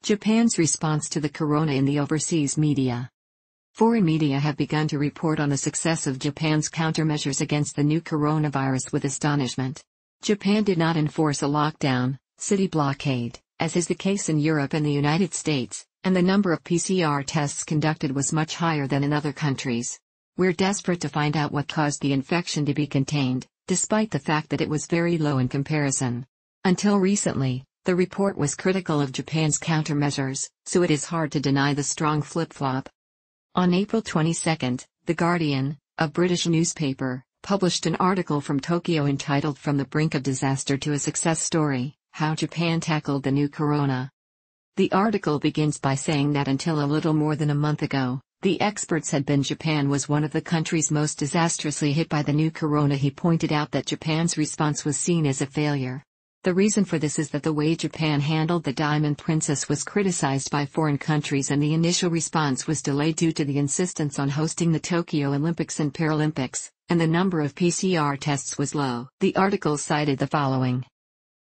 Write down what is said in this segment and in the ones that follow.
Japan's response to the corona in the overseas media. Foreign media have begun to report on the success of Japan's countermeasures against the new coronavirus with astonishment. Japan did not enforce a lockdown, city blockade, as is the case in Europe and the United States, and the number of PCR tests conducted was much higher than in other countries. We're desperate to find out what caused the infection to be contained, despite the fact that it was very low in comparison. Until recently, the report was critical of Japan's countermeasures, so it is hard to deny the strong flip-flop. On April 22, The Guardian, a British newspaper, published an article from Tokyo entitled From the Brink of Disaster to a Success Story, How Japan Tackled the New Corona. The article begins by saying that until a little more than a month ago, the experts had been Japan was one of the countries most disastrously hit by the new corona. He pointed out that Japan's response was seen as a failure. The reason for this is that the way Japan handled the Diamond Princess was criticized by foreign countries, and the initial response was delayed due to the insistence on hosting the Tokyo Olympics and Paralympics, and the number of PCR tests was low. The article cited the following.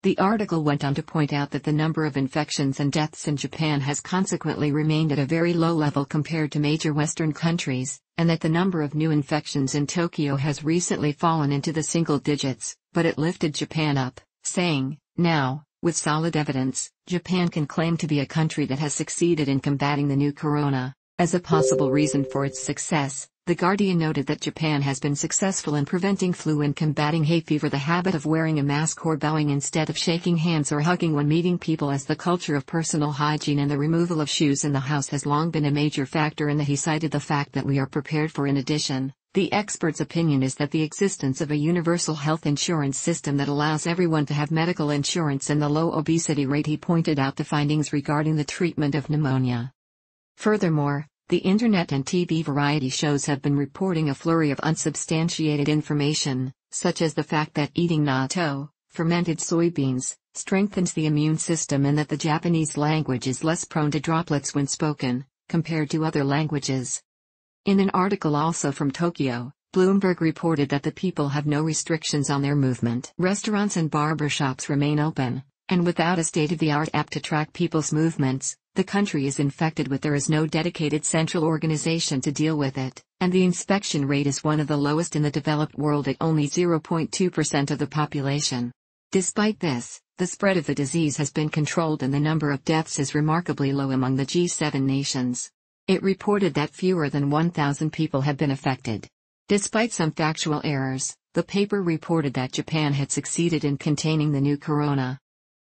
The article went on to point out that the number of infections and deaths in Japan has consequently remained at a very low level compared to major Western countries, and that the number of new infections in Tokyo has recently fallen into the single digits, but it lifted Japan up, saying, now, with solid evidence, Japan can claim to be a country that has succeeded in combating the new corona. As a possible reason for its success, The Guardian noted that Japan has been successful in preventing flu and combating hay fever. The habit of wearing a mask or bowing instead of shaking hands or hugging when meeting people, as the culture of personal hygiene and the removal of shoes in the house has long been a major factor in the. He cited the fact that we are prepared for. In addition, the expert's opinion is that the existence of a universal health insurance system that allows everyone to have medical insurance and the low obesity rate. He pointed out the findings regarding the treatment of pneumonia. Furthermore, the internet and TV variety shows have been reporting a flurry of unsubstantiated information, such as the fact that eating natto, fermented soybeans, strengthens the immune system, and that the Japanese language is less prone to droplets when spoken, compared to other languages. In an article also from Tokyo, Bloomberg reported that the people have no restrictions on their movement. Restaurants and barbershops remain open, and without a state-of-the-art app to track people's movements, the country is infected with. There is no dedicated central organization to deal with it, and the inspection rate is one of the lowest in the developed world at only 0.2% of the population. Despite this, the spread of the disease has been controlled and the number of deaths is remarkably low among the G7 nations. It reported that fewer than 1,000 people have been affected. Despite some factual errors, the paper reported that Japan had succeeded in containing the new corona.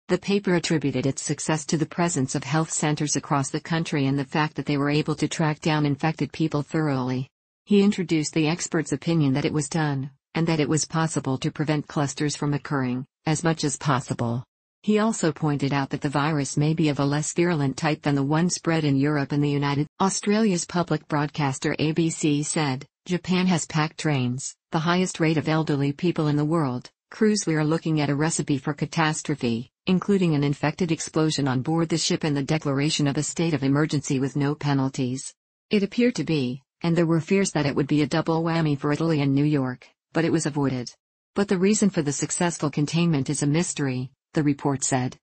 The paper attributed its success to the presence of health centers across the country and the fact that they were able to track down infected people thoroughly. He introduced the expert's opinion that it was done, and that it was possible to prevent clusters from occurring, as much as possible. He also pointed out that the virus may be of a less virulent type than the one spread in Europe and the United States. Australia's public broadcaster ABC said, Japan has packed trains, the highest rate of elderly people in the world. Crews, we are looking at a recipe for catastrophe, including an infected explosion on board the ship and the declaration of a state of emergency with no penalties. It appeared to be, and there were fears that it would be a double whammy for Italy and New York, but it was avoided. But the reason for the successful containment is a mystery, the report said.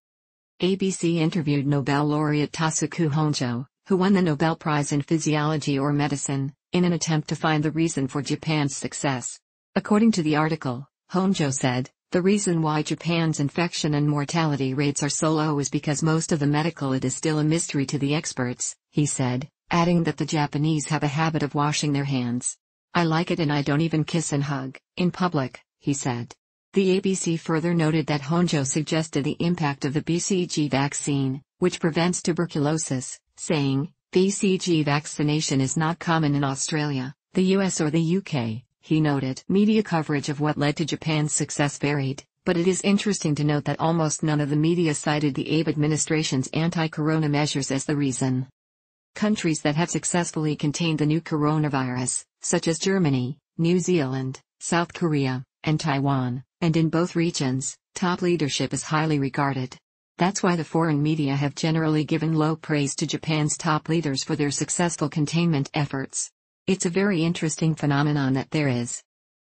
ABC interviewed Nobel laureate Tasuku Honjo, who won the Nobel Prize in Physiology or Medicine, in an attempt to find the reason for Japan's success. According to the article, Honjo said, the reason why Japan's infection and mortality rates are so low is because most of the medical aid is still a mystery to the experts, he said, adding that the Japanese have a habit of washing their hands. I like it and I don't even kiss and hug in public, he said. The ABC further noted that Honjo suggested the impact of the BCG vaccine, which prevents tuberculosis, saying, BCG vaccination is not common in Australia, the US or the UK, he noted. Media coverage of what led to Japan's success varied, but it is interesting to note that almost none of the media cited the Abe administration's anti-corona measures as the reason. Countries that have successfully contained the new coronavirus, such as Germany, New Zealand, South Korea, and Taiwan, and in both regions, top leadership is highly regarded. That's why the foreign media have generally given low praise to Japan's top leaders for their successful containment efforts. It's a very interesting phenomenon that there is